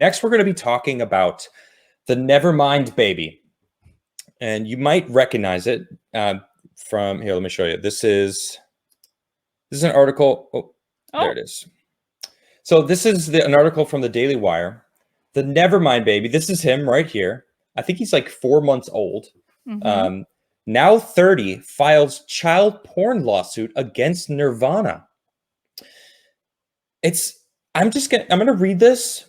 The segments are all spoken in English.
Next, we're going to be talking about the Nevermind baby. And you might recognize it from here. Let me show you. This is an article. There it is. So this is an article from the Daily Wire. The Nevermind baby. This is him right here. I think he's like 4 months old. Mm-hmm. Now 30, files child porn lawsuit against Nirvana. I'm going to read this,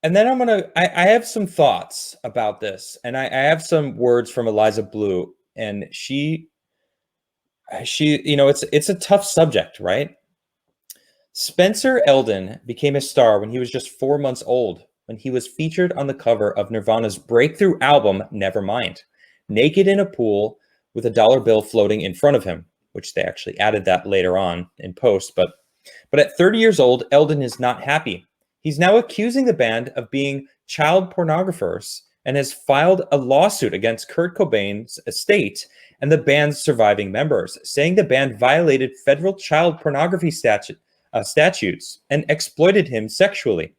and then I have some thoughts about this, and I have some words from Eliza Blue, and she, it's a tough subject, right? Spencer Eldon became a star when he was just 4 months old, when he was featured on the cover of Nirvana's breakthrough album, Nevermind, naked in a pool with a dollar bill floating in front of him, which they actually added that later on in post. But at 30 years old, Eldon is not happy. He's now accusing the band of being child pornographers and has filed a lawsuit against Kurt Cobain's estate and the band's surviving members, saying the band violated federal child pornography statutes and exploited him sexually.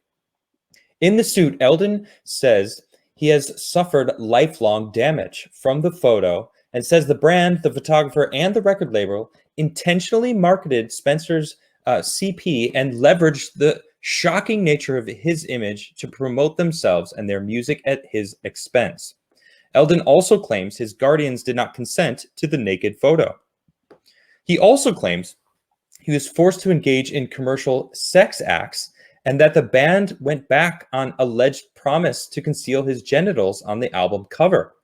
In the suit, Eldon says he has suffered lifelong damage from the photo and says the brand, the photographer, and the record label intentionally marketed Spencer's CP and leveraged the shocking nature of his image to promote themselves and their music at his expense. Eldon also claims his guardians did not consent to the naked photo. He also claims he was forced to engage in commercial sex acts and that the band went back on alleged promise to conceal his genitals on the album cover.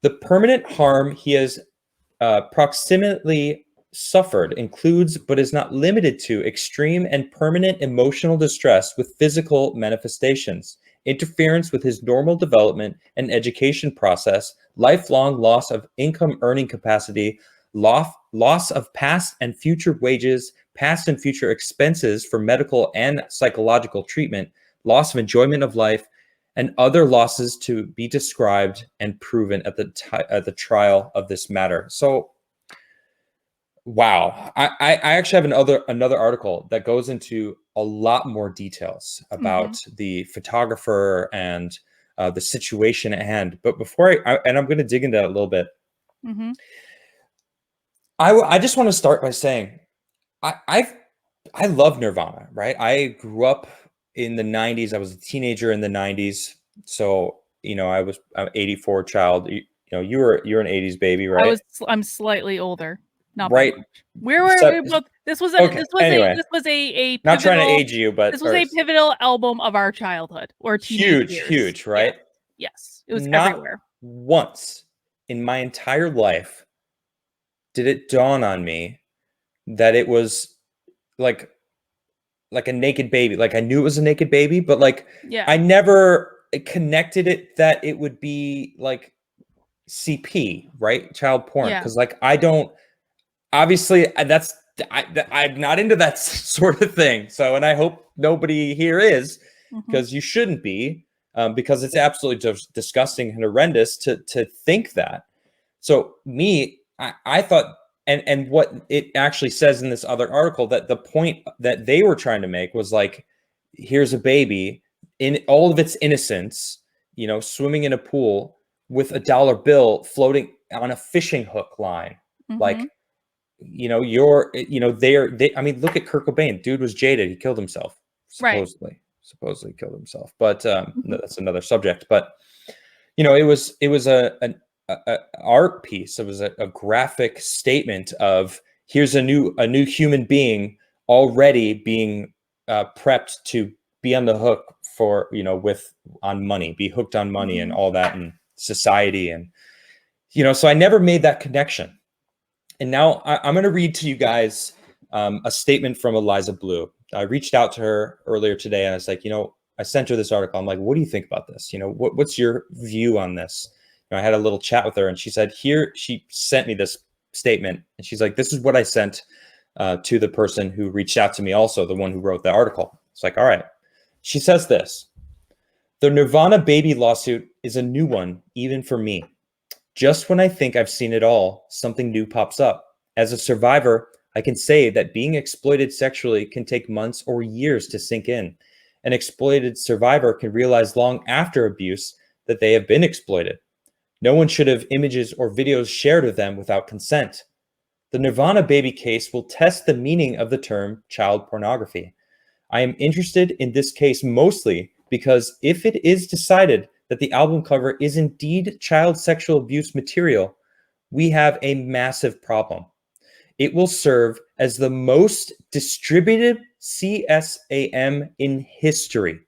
The permanent harm he has proximately suffered includes, but is not limited to, extreme and permanent emotional distress with physical manifestations, interference with his normal development and education process, lifelong loss of income earning capacity, loss of past and future wages, past and future expenses for medical and psychological treatment, loss of enjoyment of life, and other losses to be described and proven at the trial of this matter. So, wow, I actually have another article that goes into a lot more details about the photographer and the situation at hand. But before I'm going to dig into that a little bit. I just want to start by saying I love Nirvana, right? I grew up in the 90s. I was a teenager in the 90s. So, I'm 84 child. You're an 80s baby, right? I'm slightly older. Not right. Where were we both? This was a not trying to age you, but this was a pivotal album of our childhood or teenage years. Huge, right? Yeah. Yes, it was everywhere. Once in my entire life did it dawn on me that it was like a naked baby. Like I knew it was a naked baby, but I never connected it that it would be like CP, right? Child porn. Because I don't. Obviously, I'm not into that sort of thing. So, and I hope nobody here is, because you shouldn't be, because it's absolutely just disgusting and horrendous to think that. So, I thought, and what it actually says in this other article, that the point that they were trying to make was like, here's a baby in all of its innocence, swimming in a pool with a dollar bill floating on a fishing hook line, like. I mean, look at Kurt Cobain. Dude was jaded. He killed himself, supposedly killed himself. But no, that's another subject. But it was an art piece. It was a graphic statement of here's a new human being already being prepped to be on the hook for on money, be hooked on money and all that, and society, and so I never made that connection. And now I'm going to read to you guys a statement from Eliza Blue. I reached out to her earlier today, and I was like, I sent her this article. I'm like, what do you think about this? What's your view on this? I had a little chat with her, and she said, she sent me this statement, and she's like, this is what I sent to the person who reached out to me also, the one who wrote the article. It's like, all right. She says this: the Nirvana baby lawsuit is a new one, even for me. Just when I think I've seen it all, something new pops up. As a survivor, I can say that being exploited sexually can take months or years to sink in. an exploited survivor can realize long after abuse that they have been exploited. No one should have images or videos shared of them without consent. The Nirvana baby case will test the meaning of the term child pornography. I am interested in this case mostly because if it is decided that the album cover is indeed child sexual abuse material, we have a massive problem. It will serve as the most distributed CSAM in history.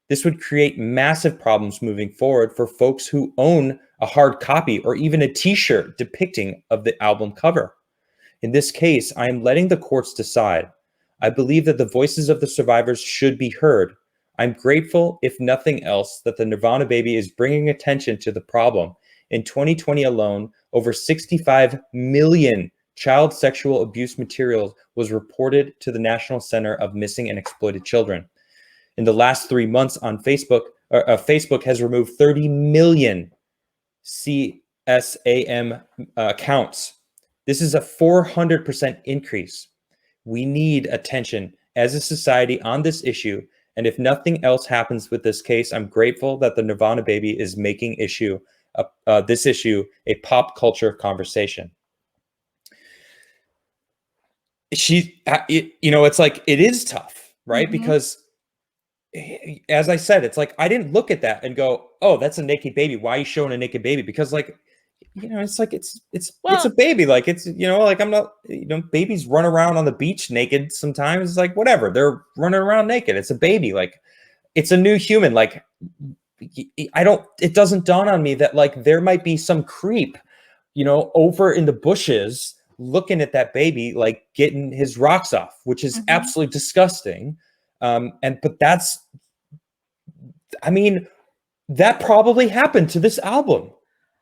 This would create massive problems moving forward for folks who own a hard copy or even a t-shirt depicting of the album cover. In this case, I am letting the courts decide. I believe that the voices of the survivors should be heard. I'm grateful, if nothing else, that the Nirvana baby is bringing attention to the problem. In 2020 alone, over 65 million child sexual abuse materials was reported to the National Center of Missing and Exploited Children. In the last 3 months on Facebook, Facebook has removed 30 million CSAM accounts. This is a 400% increase. We need attention as a society on this issue. And if nothing else happens with this case, I'm grateful that the Nirvana baby is making this issue a pop culture conversation. It's like, it is tough, right? Because as I said, it's like, I didn't look at that and go, oh, that's a naked baby. Why are you showing a naked baby? Because like, it's like, it's a baby. Like it's, like I'm not, babies run around on the beach naked sometimes. It's like, whatever, they're running around naked. It's a baby. Like it's a new human. Like it doesn't dawn on me that like there might be some creep, over in the bushes looking at that baby, like getting his rocks off, which is absolutely disgusting. But that probably happened to this album.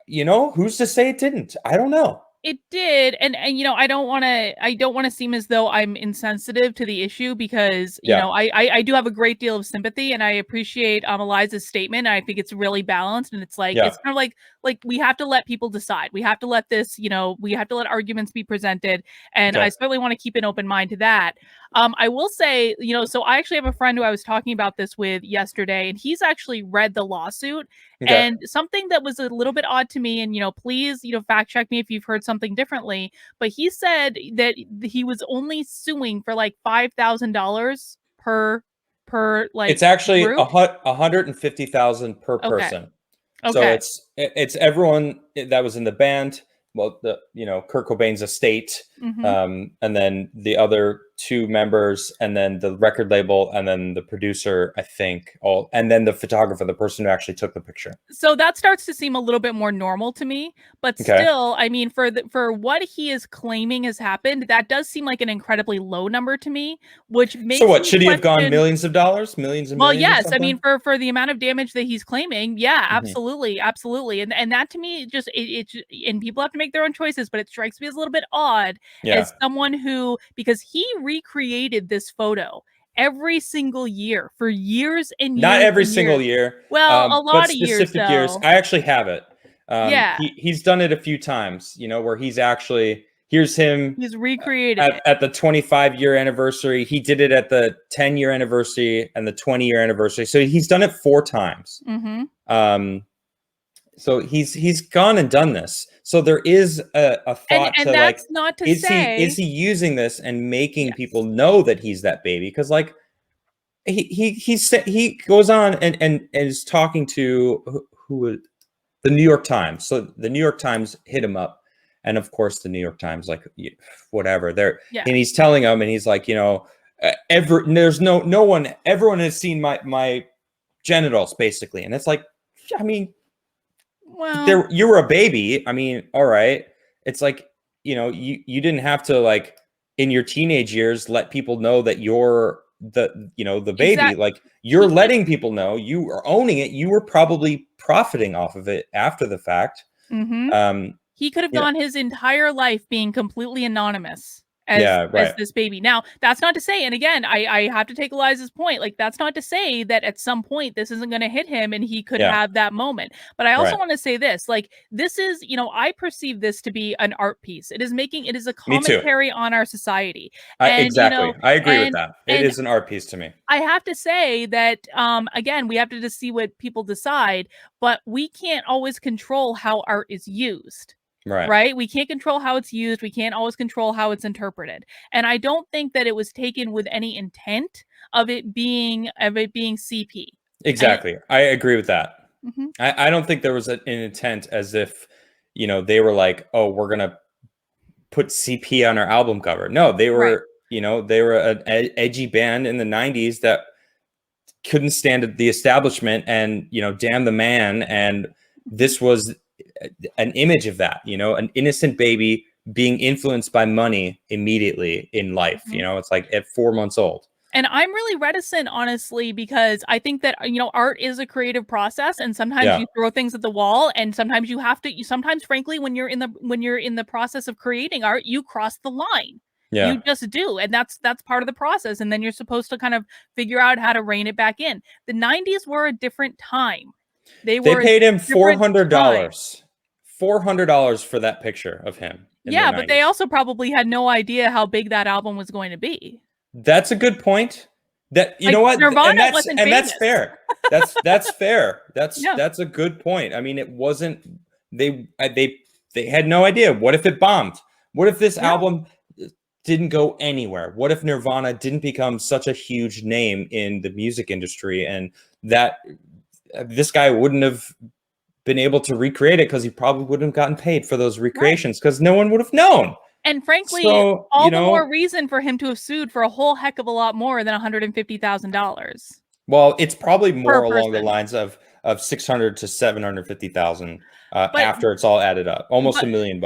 Who's to say it didn't? I don't know. It did, and I don't want to seem as though I'm insensitive to the issue because I do have a great deal of sympathy and I appreciate Eliza's statement. I think it's really balanced, and it's like it's kind of like we have to let people decide. We have to let this, we have to let arguments be presented, and I certainly want to keep an open mind to that. I will say, so I actually have a friend who I was talking about this with yesterday, and he's actually read the lawsuit. And something that was a little bit odd to me, and please, fact check me if you've heard something differently, but he said that he was only suing for like $5,000 per like. It's actually $150,000 per person. So it's everyone that was in the band. Well, Kurt Cobain's estate, and then the other 2 members, and then the record label, and then the producer, I think, and then the photographer, the person who actually took the picture. So that starts to seem a little bit more normal to me, but still, I mean, for what he is claiming has happened, that does seem like an incredibly low number to me, which makes so what should he have gone millions of dollars, millions and millions? Well, yes, I mean, for the amount of damage that he's claiming, yeah, absolutely, and that to me just and people have to make their own choices, but it strikes me as a little bit odd as someone who, because he recreated this photo every single year for years and years. Not every single year. Well, a lot of years. I actually have it. He's done it a few times, where he's actually, here's him. He's recreated at the 25-year anniversary. He did it at the 10-year anniversary and the 20-year anniversary. So he's done it 4 times. So he's gone and done this. So there is a thought and to that's like, not to is say, he using this and making people know that he's that baby? Because like he goes on and is talking to who the New York Times. So the New York Times hit him up, and of course the New York Times, like, whatever, and he's telling them, and he's like, there's no one, everyone has seen my genitals basically, and it's like, I mean, well, you were a baby. I mean, all right. It's like, you didn't have to, like, in your teenage years, let people know that you're the baby. Like, you're letting people know, you are owning it. You were probably profiting off of it after the fact. He could have gone his entire life being completely anonymous as Yeah, right. this baby. Now, that's not to say, and again, I have to take Eliza's point. Like, that's not to say that at some point this isn't going to hit him and he could Yeah, have that moment. But I also right. want to say this, like, this is, I perceive this to be an art piece. It is a Me too. commentary on our society. And, Exactly. I agree with and that. It and is an art piece to me. I have to say that, again, we have to just see what people decide, but we can't always control how art is used. Right. Right? We can't control how it's used. We can't always control how it's interpreted. And I don't think that it was taken with any intent of it being CP. And Exactly. I agree with that. Mhm. I don't think there was an intent as if, they were like, oh, we're going to put CP on our album cover. No, they Right. were, they were an edgy band in the 90s that couldn't stand the establishment and, damn the man. And this was an image of that, an innocent baby being influenced by money immediately in life. Mhm. It's like at 4 months old. And I'm really reticent, honestly, because I think that, art is a creative process, and sometimes Yeah. you throw things at the wall, and sometimes you have to. Sometimes, frankly, when you're in the process of creating art, you cross the line. Yeah. You just do, and that's part of the process. And then you're supposed to kind of figure out how to rein it back in. The '90s were a different time. They They were a paid him different time. $400 for that picture of him in the Yeah, but they 90s. also probably had no idea how big that album was going to be. That's a good point. That you Like, know what, Nirvana and that's wasn't and that's famous. fair. That's fair. Yeah. That's a good point. I mean, it wasn't they had no idea. What if it bombed? What if this Yeah. album didn't go anywhere? What if Nirvana didn't become such a huge name in the music industry and that this guy wouldn't have been able to recreate it because he probably wouldn't have gotten paid for those recreations because no one would have known. And frankly, So, all the more reason for him to have sued for a whole heck of a lot more than $150,000 well, it's probably more per along the person. lines of 600 to 750,000 But after it's all added up, almost but $1 million.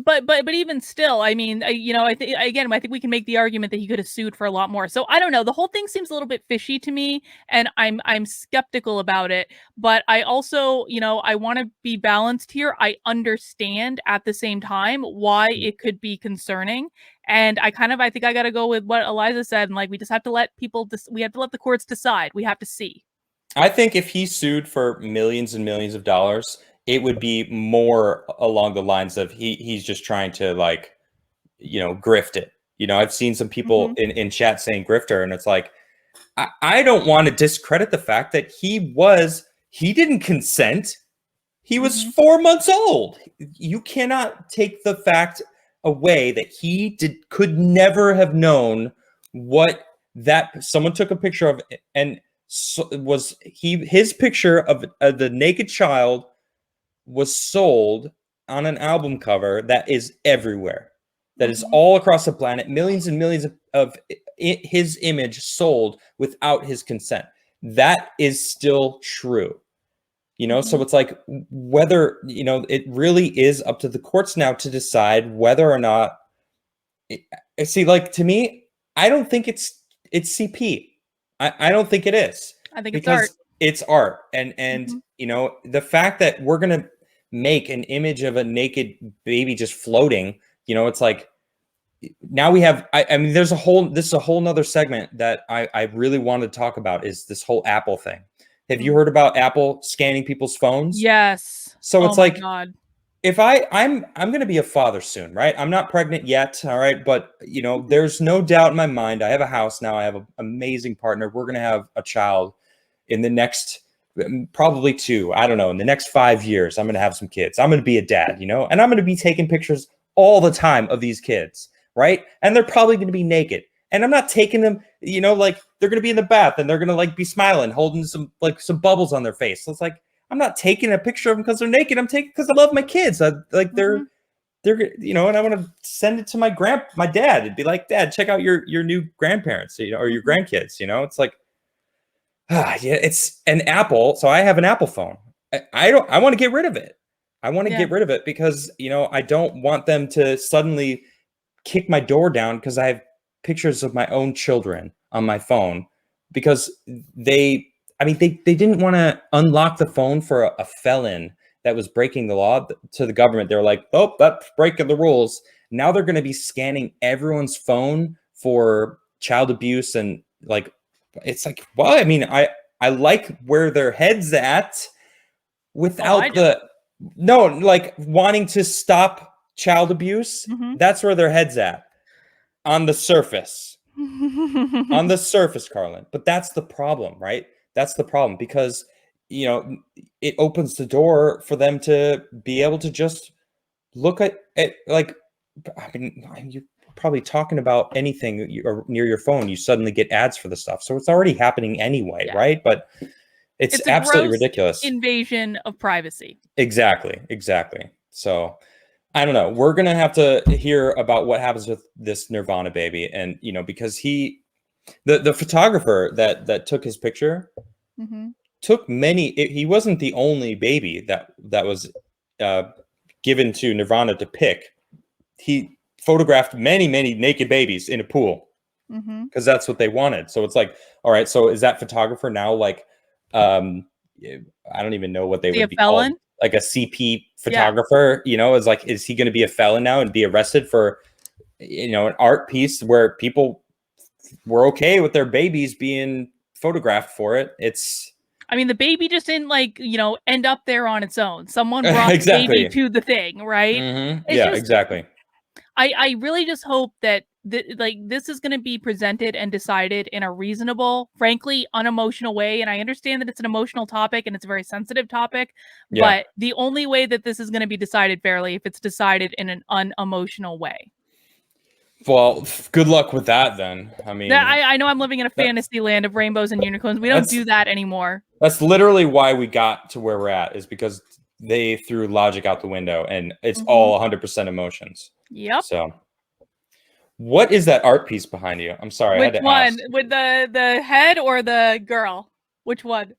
but even still, I mean, I think, again, I think we can make the argument that he could have sued for a lot more. So I don't know. The whole thing seems a little bit fishy to me, and I'm skeptical about it. But I also, I want to be balanced here. I understand at the same time why it could be concerning, and I think I got to go with what Eliza said, and like we just have to let we have to let the courts decide. We have to see. I think if he sued for millions and millions of dollars, it would be more along the lines of he's just trying to grift it. I've seen some people in chat saying grifter, and it's like, I don't want to discredit the fact that he didn't consent. He was 4 months old. You cannot take the fact away that he could never have known what that someone took a picture of, and his picture of the naked child was sold on an album cover that is everywhere, that is all across the planet, millions and millions of his image sold without his consent. That is still true. So it's like whether, it really is up to the courts now to decide whether or not see, like, to me, I don't think it's CP. I don't think it is. I think Because it's art. And the fact that we're gonna make an image of a naked baby just floating, it's like now we have I mean this is a whole nother segment that I really want to talk about, is this whole Apple thing. Have you heard about Apple scanning people's phones? Yes. So it's like, God. if I'm going to be a father soon, right? I'm not pregnant yet, all right? But, there's no doubt in my mind. I have a house now. I have an amazing partner. We're going to have a child in the next, probably 2, I don't know, in the next 5 years. I'm going to have some kids. I'm going to be a dad, and I'm going to be taking pictures all the time of these kids, right? And they're probably going to be naked. And I'm not taking them, like they're going to be in the bath and they're going to be smiling, holding some bubbles on their face. So it's like, I'm not taking a picture of them because they're naked. I'm taking because I love my kids. They're and I want to send it to my dad. It'd be like, Dad, check out your new grandparents, or your grandkids. It's like, yeah, it's an Apple. So I have an Apple phone. I want to get rid of it. I want to get rid of it because I don't want them to suddenly kick my door down because I have pictures of my own children on my phone, because they didn't want to unlock the phone for a felon that was breaking the law to the government. They were like, oh, that's breaking the rules. Now they're going to be scanning everyone's phone for child abuse, and like, it's like, well, I mean, I like where their head's at without like wanting to stop child abuse. That's where their head's at on the surface. On the surface, Carlin. But that's the problem, right? That's the problem, because, you know, it opens the door for them to be able to just look at it. Like, I mean, you're probably talking about anything near your phone, you suddenly get ads for the stuff. So it's already happening anyway, right? But it's absolutely ridiculous. Invasion of privacy. Exactly. So I don't know. We're going to have to hear about what happens with this Nirvana baby. And, you know, because the photographer that took his picture took many, he wasn't the only baby that was given to Nirvana to pick. He photographed many naked babies in a pool because that's what they wanted. So it's like, all right, so is that photographer now like, I don't even know what they would be called. Like a CP photographer, you know, is he going to be a felon now and be arrested for, you know, an art piece where people were okay with their babies being photographed for it? I mean, the baby just didn't, like, you know, end up there on its own. Someone brought the baby to the thing, right? Exactly. I really just hope that this is going to be presented and decided in a reasonable, frankly, unemotional way. And I understand that it's an emotional topic and it's a very sensitive topic, but the only way that this is going to be decided fairly if it's decided in an unemotional way. Well, good luck with that then. I mean, I know I'm living in a fantasy land of rainbows and unicorns. We don't do that anymore. That's literally why we got to where we're at, is because they threw logic out the window and it's all 100% emotions. Yep. So what is that art piece behind you? I'm sorry. Which one? With the head or the girl? Which one?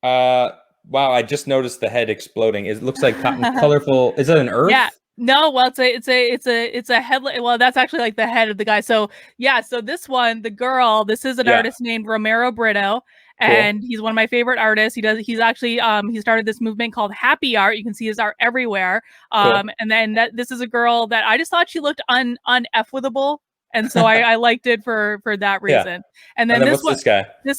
Wow, I just noticed the head exploding. It looks like colorful. Is it an earth? Yeah. No, well, it's a headlight. Well, that's actually like the head of the guy. So yeah, so this one, the girl, this is an artist named Romero Brito, and he's one of my favorite artists. He's actually he started this movement called Happy Art. You can see his art everywhere. And then this is a girl that I just thought she looked uneffable. And so I liked it for that reason. And then this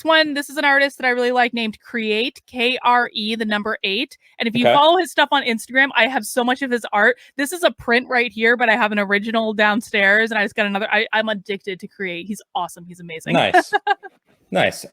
one, this is an artist that I really like named Create, KRE, the number 8. And if you follow his stuff on Instagram, I have so much of his art. This is a print right here, but I have an original downstairs, and I just got another. I'm addicted to Create. He's awesome. He's amazing. Nice.